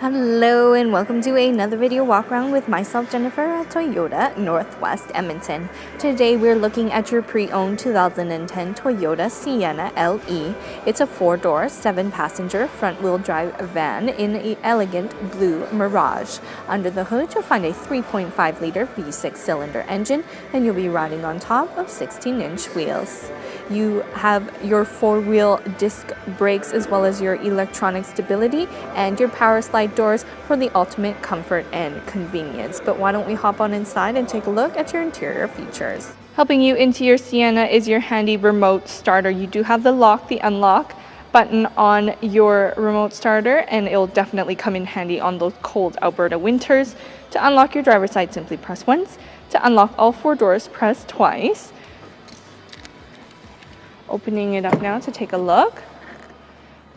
Hello and welcome to another video walk around with myself, Jennifer, at Toyota Northwest Edmonton. Today we're looking at your pre-owned 2010 Toyota Sienna LE. It's a 4-door, 7-passenger front-wheel drive van in an elegant blue Mirage. Under the hood you'll find a 3.5-liter V6 cylinder engine and you'll be riding on top of 16-inch wheels. You have your 4-wheel disc brakes as well as your electronic stability and your power slide doors for the ultimate comfort and convenience. But why don't we hop on inside and take a look at your interior features. Helping you into your Sienna is your handy remote starter. You do have the unlock button on your remote starter, and it'll definitely come in handy on those cold Alberta winters. To unlock your driver's side, simply press once. To unlock all 4 doors, press twice. Opening it up now to take a look.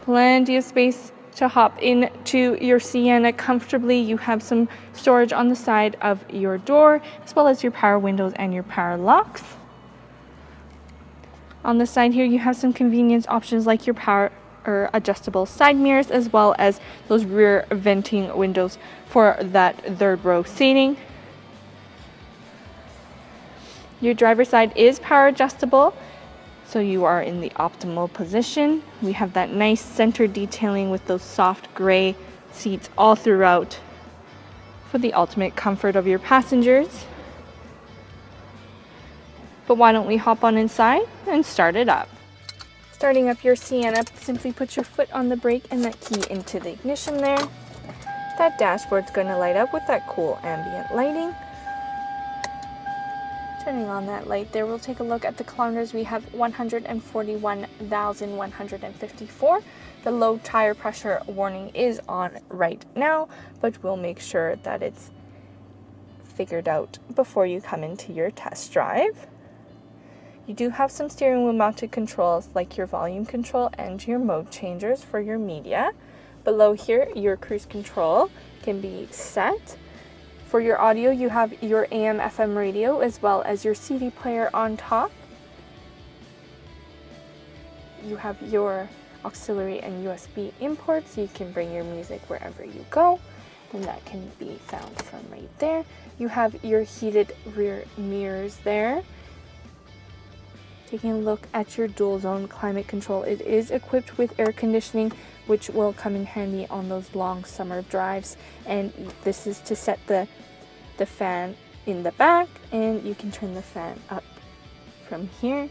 Plenty of space to hop into your Sienna comfortably. You have some storage on the side of your door, as well as your power windows and your power locks. On the side here, you have some convenience options like your power or adjustable side mirrors, as well as those rear venting windows for that 3rd row seating. Your driver's side is power adjustable, so you are in the optimal position. We have that nice center detailing with those soft gray seats all throughout for the ultimate comfort of your passengers. But why don't we hop on inside and start it up. Starting up your Sienna, simply put your foot on the brake and that key into the ignition there. That dashboard's going to light up with that cool ambient lighting. Turning on that light there, we'll take a look at the kilometers. We have 141,154. The low tire pressure warning is on right now, but we'll make sure that it's figured out before you come into your test drive. You do have some steering wheel mounted controls like your volume control and your mode changers for your media. Below here, your cruise control can be set. For your audio, you have your AM/FM radio as well as your CD player on top. You have your auxiliary and USB imports, so you can bring your music wherever you go, and that can be found from right there. You have your heated rear mirrors there. Taking a look at your dual zone climate control, it is equipped with air conditioning, which will come in handy on those long summer drives, and this is to set the fan in the back, and you can turn the fan up from here.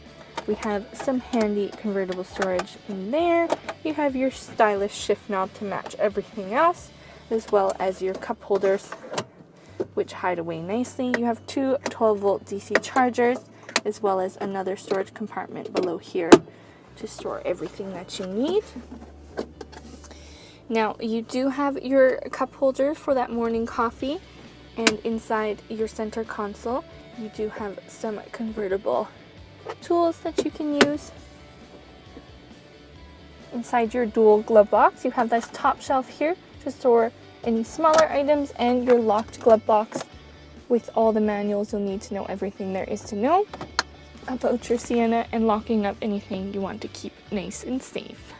We have some handy convertible storage in there. You have your stylish shift knob to match everything else, as well as your cup holders, which hide away nicely. You have 2 12-volt DC chargers, as well as another storage compartment below here to store everything that you need. Now, you do have your cup holder for that morning coffee, and inside your center console, you do have some convertible tools that you can use. Inside your dual glove box, you have this top shelf here to store any smaller items, and your locked glove box with all the manuals. You'll need to know everything there is to know about your Sienna and locking up anything you want to keep nice and safe.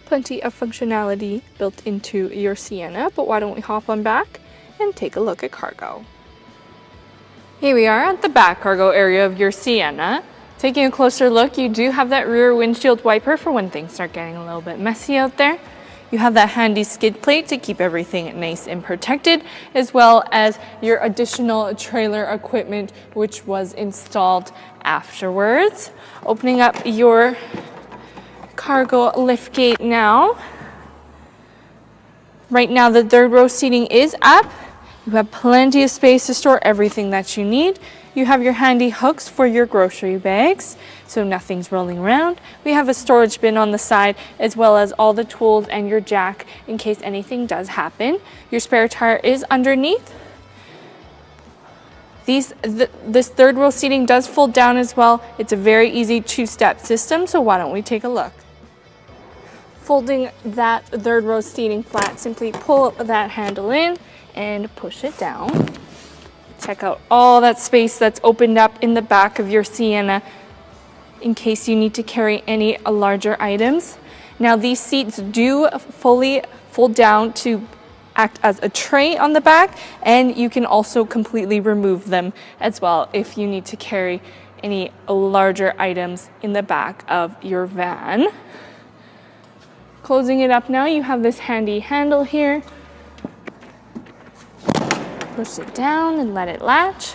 Plenty of functionality built into your Sienna, but why don't we hop on back and take a look at cargo. Here we are at the back cargo area of your Sienna. Taking a closer look, you do have that rear windshield wiper for when things start getting a little bit messy out there. You have that handy skid plate to keep everything nice and protected, as well as your additional trailer equipment, which was installed afterwards. Opening up your cargo lift gate now. Right now the 3rd row seating is up. You have plenty of space to store everything that you need. You have your handy hooks for your grocery bags, so nothing's rolling around. We have a storage bin on the side, as well as all the tools and your jack in case anything does happen. Your spare tire is underneath. This 3rd row seating does fold down as well. It's a very easy 2-step system, so why don't we take a look. Folding that 3rd row seating flat, simply pull that handle in and push it down. Check out all that space that's opened up in the back of your Sienna in case you need to carry any larger items. Now these seats do fully fold down to act as a tray on the back, and you can also completely remove them as well if you need to carry any larger items in the back of your van. Closing it up now, you have this handy handle here. Push it down and let it latch.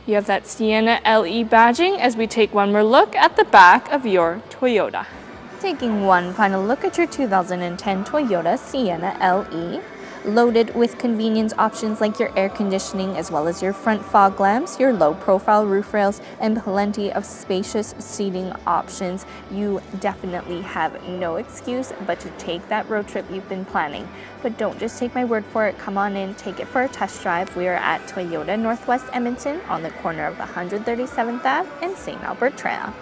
You have that Sienna LE badging as we take one more look at the back of your Toyota. Taking one final look at your 2010 Toyota Sienna LE. Loaded with convenience options like your air conditioning as well as your front fog lamps, your low profile roof rails, and plenty of spacious seating options, you definitely have no excuse but to take that road trip you've been planning. But don't just take my word for it, come on in, take it for a test drive. We are at Toyota Northwest Edmonton on the corner of 137th Ave and St. Albert Trail.